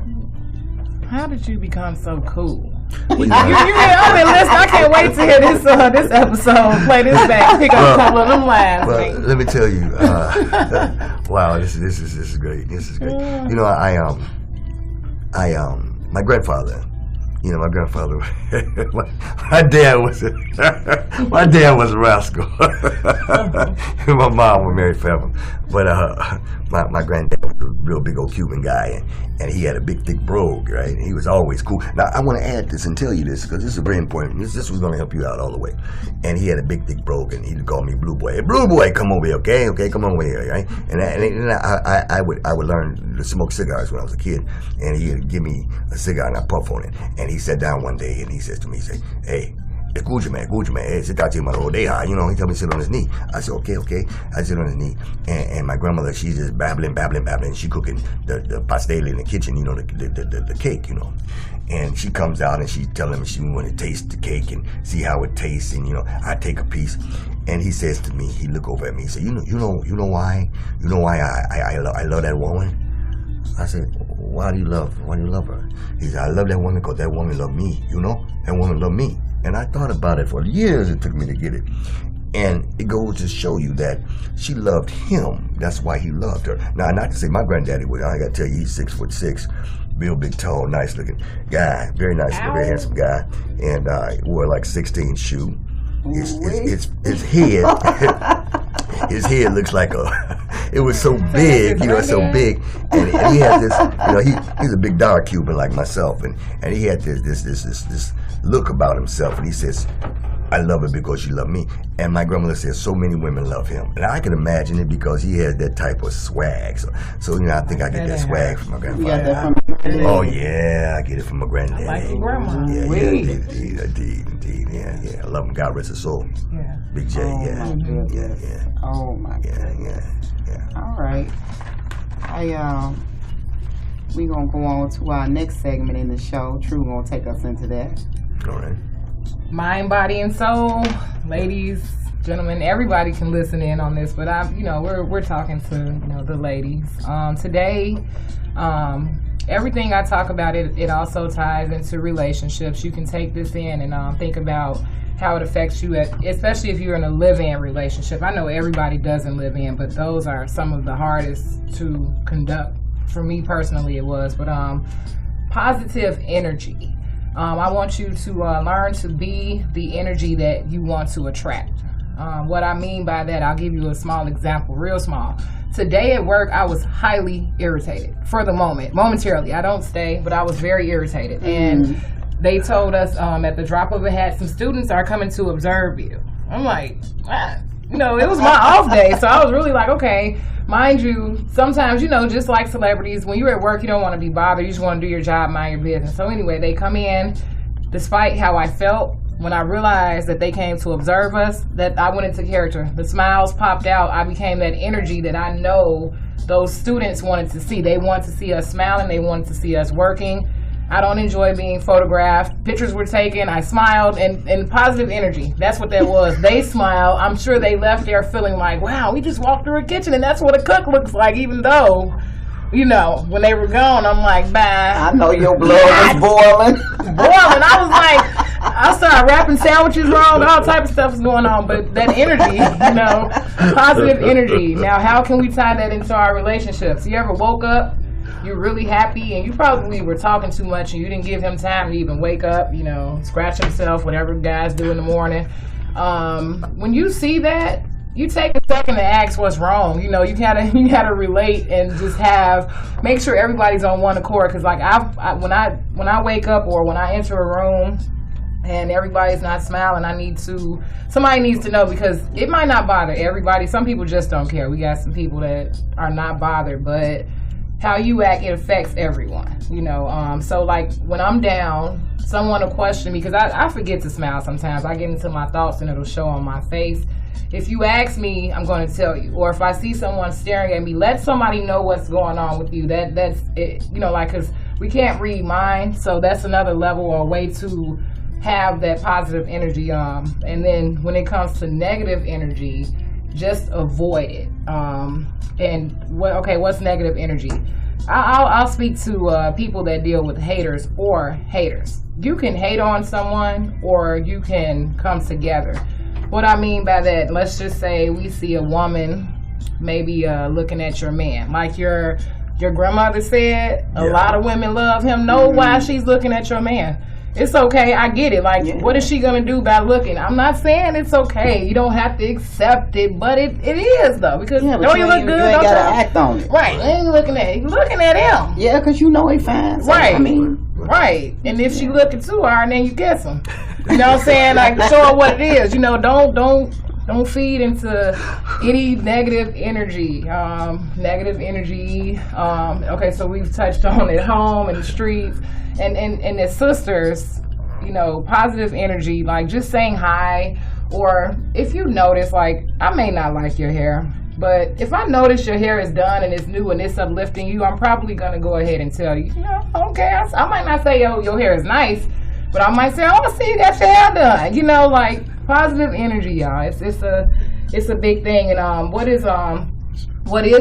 How did you become so cool? You on the list. I can't wait to hear this episode. Play this back. Pick up a couple of them lines. Well, let me tell you. Wow, this is great. This is great. You know, my grandfather. You know, my grandfather. my dad was a rascal. My mom was Mary Pfeffer, but my granddad was a real big old Cuban guy, and he had a big thick brogue, right? And he was always cool. Now I want to add this and tell you this because this is very important. This was going to help you out all the way. And he had a big thick brogue, and he'd call me Blue Boy. Hey, Blue Boy, come over here, okay, come over here, right? And I would learn to smoke cigars when I was a kid, and he'd give me a cigar and I puff on it. And he sat down one day and he says to me, hey, escúchame, hey, sit down, you know, he told me to sit on his knee. I said, okay. I sit on his knee. And my grandmother, she's just babbling. She cooking the pastel in the kitchen, you know, the cake, you know. And she comes out and she's telling me she want to taste the cake and see how it tastes. And, you know, I take a piece. And he says to me, he look over at me, he said, you know why I love that woman? I said, why do you love her? He said, I love that woman because that woman loved me, you know? That woman loved me. And I thought about it for years. It took me to get it. And it goes to show you that she loved him. That's why he loved her. Now, not to say my granddaddy would. I got to tell you, he's 6'6", real big, tall, nice looking guy. Very nice, very handsome guy. And wore like 16 shoe. His head... His head looks like it was so big, you know, so big, and he had this, you know, he's a big dark Cuban like myself, and he had this look about himself, and he says, I love her because she loved me. And my grandmother says so many women love him, and I can imagine it because he has that type of swag. So you know, I think I get that swag from my grandfather. You got that from your granddaddy? Oh yeah, I get it from my granddaddy. Like your grandma. Indeed. Yeah. I love him. God rest his soul. Yeah. Big J. My goodness. Yeah. Oh my goodness. Yeah. All right. We gonna go on to our next segment in the show. True gonna take us into that. All right. Mind, body, and soul, ladies, gentlemen, everybody can listen in on this, but we're talking to the ladies. Today, everything I talk about, it also ties into relationships. You can take this in and think about how it affects you, especially if you're in a live-in relationship. I know everybody doesn't live in, but those are some of the hardest to conduct. For me personally, it was. But positive energy. I want you to learn to be the energy that you want to attract. What I mean by that, I'll give you a small example, real small. Today at work, I was highly irritated for the moment, momentarily. I don't stay, but I was very irritated. And they told us at the drop of a hat, some students are coming to observe you. I'm like, it was my off day. So I was really like, okay, mind you, sometimes, just like celebrities, when you're at work, you don't want to be bothered. You just want to do your job, mind your business. So anyway, they come in, despite how I felt, when I realized that they came to observe us, that I went into character. The smiles popped out. I became that energy that I know those students wanted to see. They wanted to see us smiling. They wanted to see us working. I don't enjoy being photographed. Pictures were taken. I smiled, and positive energy. That's what that was. They smiled. I'm sure they left there feeling like, wow, we just walked through a kitchen, and that's what a cook looks like, even though, when they were gone, I'm like, bye. I know your blood was boiling. I was like, I started wrapping sandwiches wrong, all type of stuff was going on, but that energy, positive energy. Now, how can we tie that into our relationships? You ever woke up, you're really happy, and you probably were talking too much, and you didn't give him time to even wake up, scratch himself, whatever guys do in the morning. When you see that, you take a second to ask what's wrong. You gotta relate and just make sure everybody's on one accord. Because like when I wake up or when I enter a room and everybody's not smiling, somebody needs to know, because it might not bother everybody. Some people just don't care. We got some people that are not bothered, but how you act, it affects everyone. So like when I'm down, someone will question me, because I forget to smile sometimes. I get into my thoughts and it'll show on my face. If you ask me, I'm going to tell you. Or if I see someone staring at me, let somebody know what's going on with you. That's it, because we can't read minds. So that's another level or way to have that positive energy. And then when it comes to negative energy, just avoid it. What's negative energy? I'll speak to people that deal with haters or haters. You can hate on someone, or you can come together. What I mean by that, let's just say we see a woman maybe looking at your man. Like your grandmother said, a lot of women love him. Know why she's looking at your man. It's okay, I get it. Like, what is she going to do by looking? I'm not saying it's okay. You don't have to accept it, but it is, though. Because don't you look good? You ain't got to act on it. Right, you ain't looking at him. Yeah, because he fine. So, right. Right. And if she looking too hard, then you kiss him. You know what I'm saying? Like, show her what it is. Don't feed into any negative energy. Okay, so we've touched on at home and the streets. And as sisters, positive energy, like just saying hi. Or if you notice, like, I may not like your hair, but if I notice your hair is done and it's new and it's uplifting you, I'm probably going to go ahead and tell you, okay, I might not say, your hair is nice, but I might say, I want to see you got your hair done. Like positive energy, y'all. It's a big thing. And what is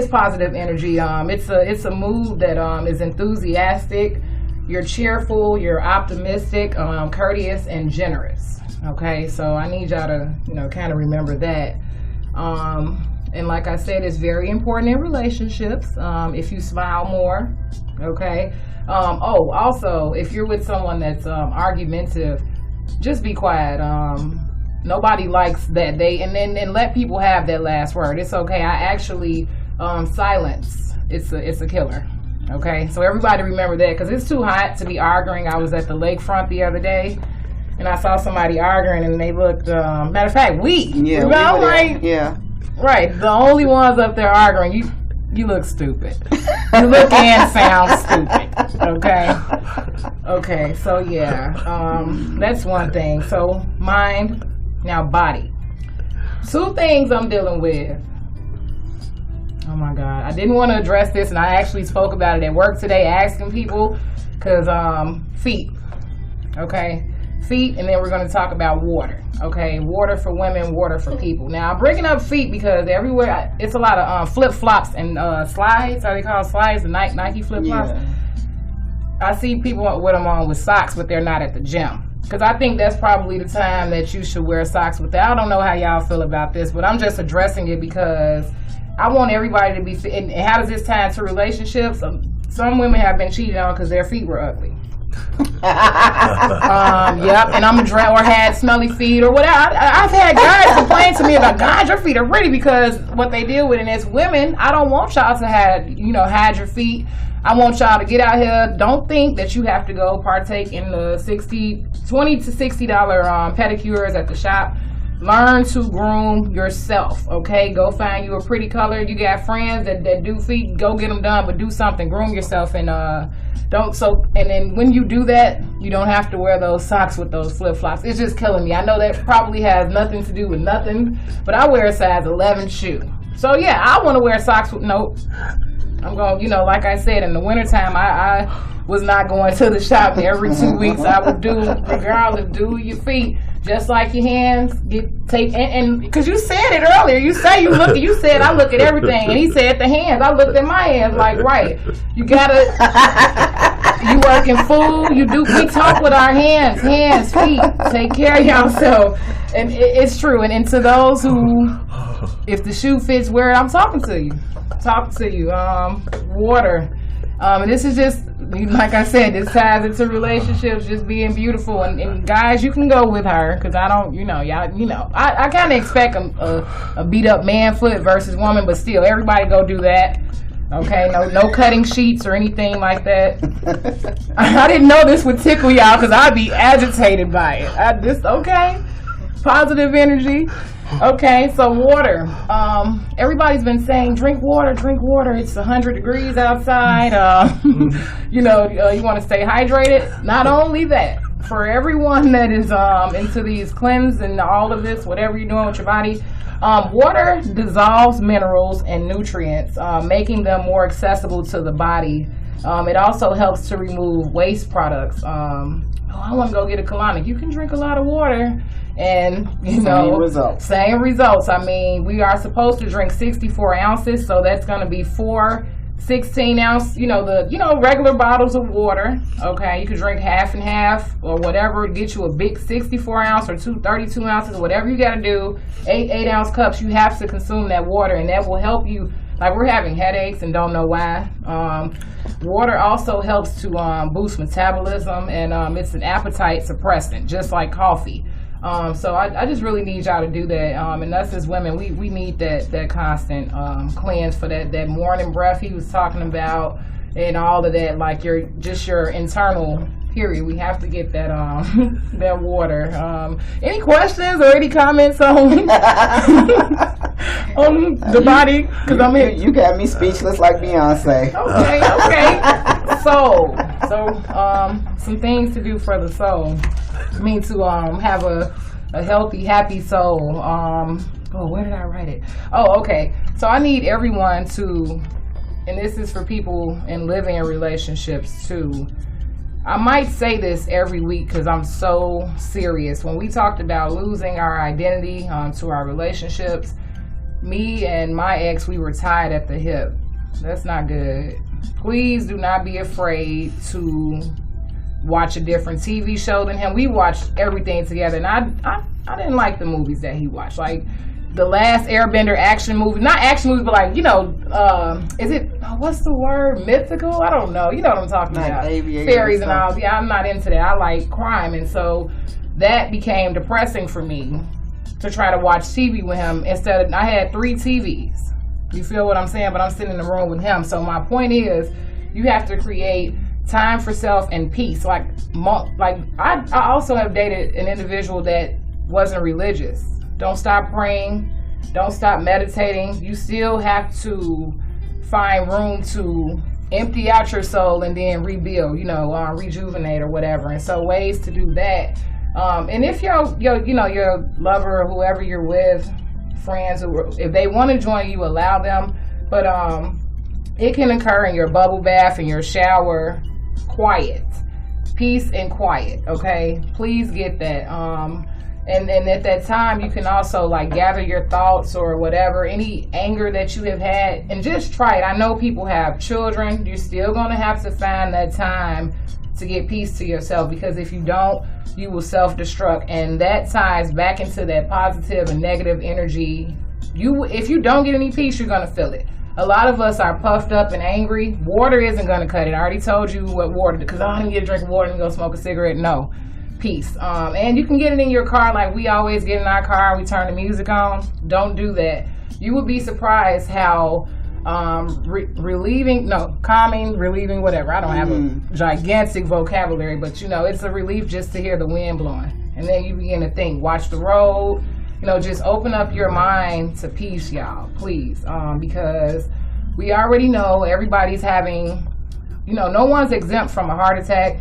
positive energy? It's a mood that is enthusiastic. You're cheerful, you're optimistic, courteous, and generous. Okay, so I need y'all to, kind of remember that. And like I said, it's very important in relationships. If you smile more, okay. Also, if you're with someone that's argumentative, just be quiet. Nobody likes that. And let people have that last word. It's okay. I actually silence. It's a killer. Okay, so everybody remember that, because it's too hot to be arguing. I was at the lakefront the other day, and I saw somebody arguing, and they looked. Matter of fact, right, the only ones up there arguing. You look stupid. You look and sound stupid. Okay. So yeah, that's one thing. So mind, now body. Two things I'm dealing with. Oh my God, I didn't want to address this, and I actually spoke about it at work today, asking people, because feet, okay, feet, and then we're going to talk about water, okay, water for women, water for people. Now, I'm bringing up feet because everywhere, it's a lot of flip-flops and slides, are they called slides, the Nike flip-flops? Yeah. I see people with them on with socks, but they're not at the gym. Because I think that's probably the time that you should wear socks with that. I don't know how y'all feel about this, but I'm just addressing it because I want everybody to be fit. And how does this tie into relationships? Some women have been cheated on because their feet were ugly. Yep, and or had smelly feet or whatever. I've had guys complain to me about, God, your feet are pretty, because what they deal with. And as women, I don't want y'all to hide your feet. I want y'all to get out here. Don't think that you have to go partake in the $20 to $60 pedicures at the shop. Learn to groom yourself, okay? Go find you a pretty color. You got friends that do feet, go get them done, but do something. Groom yourself and and then when you do that, you don't have to wear those socks with those flip-flops. It's just killing me. I know that probably has nothing to do with nothing, but I wear a size 11 shoe. So yeah, I want to wear socks with I'm going, like I said, in the wintertime, I was not going to the shop every 2 weeks. I would regardless, do your feet just like your hands. And because you said it earlier, you said I look at everything, and he said the hands. I looked at my hands like, right, you work in food, we talk with our hands, feet, take care of yourself. And it's true. And to those who, if the shoe fits, wear it. I'm talking to you. Water. And this is just, like I said, this ties into relationships, just being beautiful. And guys, you can go with her, because I don't, I kind of expect a beat up man foot versus woman, but still, everybody go do that. Okay, no cutting sheets or anything like that. I didn't know this would tickle y'all, because I'd be agitated by it. Okay, positive energy. Okay, so water. Everybody's been saying drink water. It's 100 degrees outside. You want to stay hydrated. Not only that, for everyone that is into these cleanse and all of this, whatever you're doing with your body, water dissolves minerals and nutrients, making them more accessible to the body. It also helps to remove waste products. I want to go get a colonic. You can drink a lot of water. And same results. I mean, we are supposed to drink 64 ounces, so that's going to be 4 16-ounce, regular bottles of water. Okay, you can drink half and half or whatever, get you a big 64 ounce or 32 ounces, whatever you got to do. 8-ounce cups. You have to consume that water, and that will help you. Like, we're having headaches and don't know why. Water also helps to boost metabolism, and it's an appetite suppressant, just like coffee. So I just really need y'all to do that. And us as women, we need that constant cleanse for that morning breath he was talking about, and all of that, like your internal period. We have to get that that water. Any questions or any comments on on the body? Because you got me speechless like Beyonce. Okay. So some things to do for the soul. To have a healthy, happy soul. Where did I write it? Oh, okay. So I need everyone to, and this is for people in living in relationships too. I might say this every week because I'm so serious. When we talked about losing our identity to our relationships, me and my ex, we were tied at the hip. That's not good. Please do not be afraid to watch a different TV show than him. We watched everything together, and I didn't like the movies that he watched. Like the last Airbender action movie, not action movies, but like, is it, what's the word? Mythical? I don't know. You know what I'm talking about. Fairies and all. Yeah, I'm not into that. I like crime. And so that became depressing for me to try to watch TV with him instead of, I had 3 TVs. You feel what I'm saying? But I'm sitting in the room with him. So my point is, you have to create time for self and peace. Like I also have dated an individual that wasn't religious. Don't stop praying. Don't stop meditating. You still have to find room to empty out your soul and then rebuild, rejuvenate or whatever. And so ways to do that. And if your lover or whoever you're with, friends, if they want to join you, allow them. But it can occur in your bubble bath, in your shower, quiet, peace and quiet. Okay, please get that. And at that time, you can also gather your thoughts or whatever, any anger that you have had, and just try it. I know people have children. You're still going to have to find that time to get peace to yourself, because if you don't, you will self-destruct, and that ties back into that positive and negative energy. If you don't get any peace, you're gonna feel it. A lot of us are puffed up and angry. Water isn't gonna cut it. I already told you what water, because I don't even get a drink of water and go smoke a cigarette. No. Peace. And you can get it in your car like we always get in our car. We turn the music on. Don't do that. You would be surprised how calming, relieving, whatever. I don't have a gigantic vocabulary, but it's a relief just to hear the wind blowing. And then you begin to think, watch the road, just open up your mind to peace, y'all, please. Because we already know everybody's having, no one's exempt from a heart attack,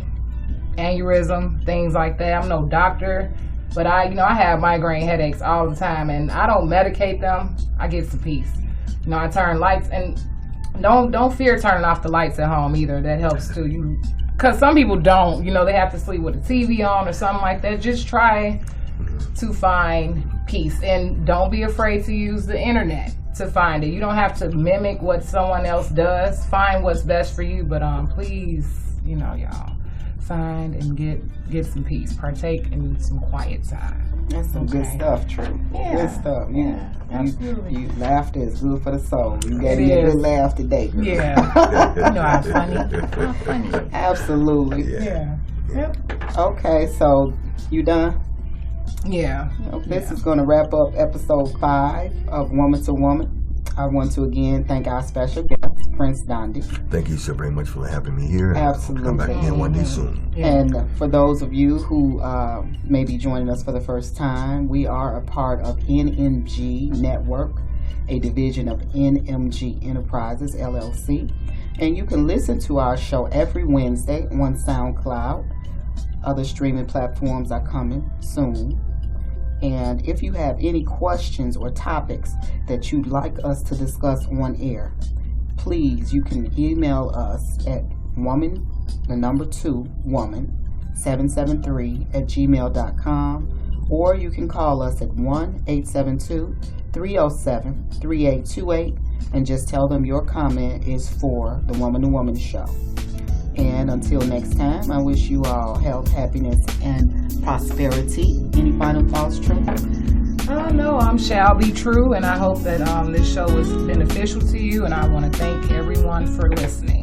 aneurysm, things like that. I'm no doctor, but I have migraine headaches all the time, and I don't medicate them. I get some peace. I turn lights, and don't fear turning off the lights at home either. That helps too. Because some people don't. They have to sleep with the TV on or something like that. Just try to find peace, and don't be afraid to use the internet to find it. You don't have to mimic what someone else does. Find what's best for you, but please, y'all, find and get some peace. Partake in some quiet time. That's some good stuff, True. Yeah. Good stuff. Yeah, absolutely. You laughter is good for the soul. You gave me a good laugh today, girl. Yeah. I'm funny. I'm funny. Absolutely. Yeah. Yep. Okay, so you done? Yeah. This is going to wrap up episode 5 of Woman to Woman. I want to again thank our special guest, Prince Dondi. Thank you so very much for having me here. Absolutely. Come back again one day soon. Yeah. And for those of you who may be joining us for the first time, we are a part of NMG Network, a division of NMG Enterprises, LLC. And you can listen to our show every Wednesday on SoundCloud. Other streaming platforms are coming soon. And if you have any questions or topics that you'd like us to discuss on air, please, you can email us at woman773@gmail.com, or you can call us at 1-872-307-3828 and just tell them your comment is for the Woman to Woman show. And until next time, I wish you all health, happiness, and prosperity. Any final thoughts, True? No, shall be true, and I hope that this show was beneficial to you, and I want to thank everyone for listening.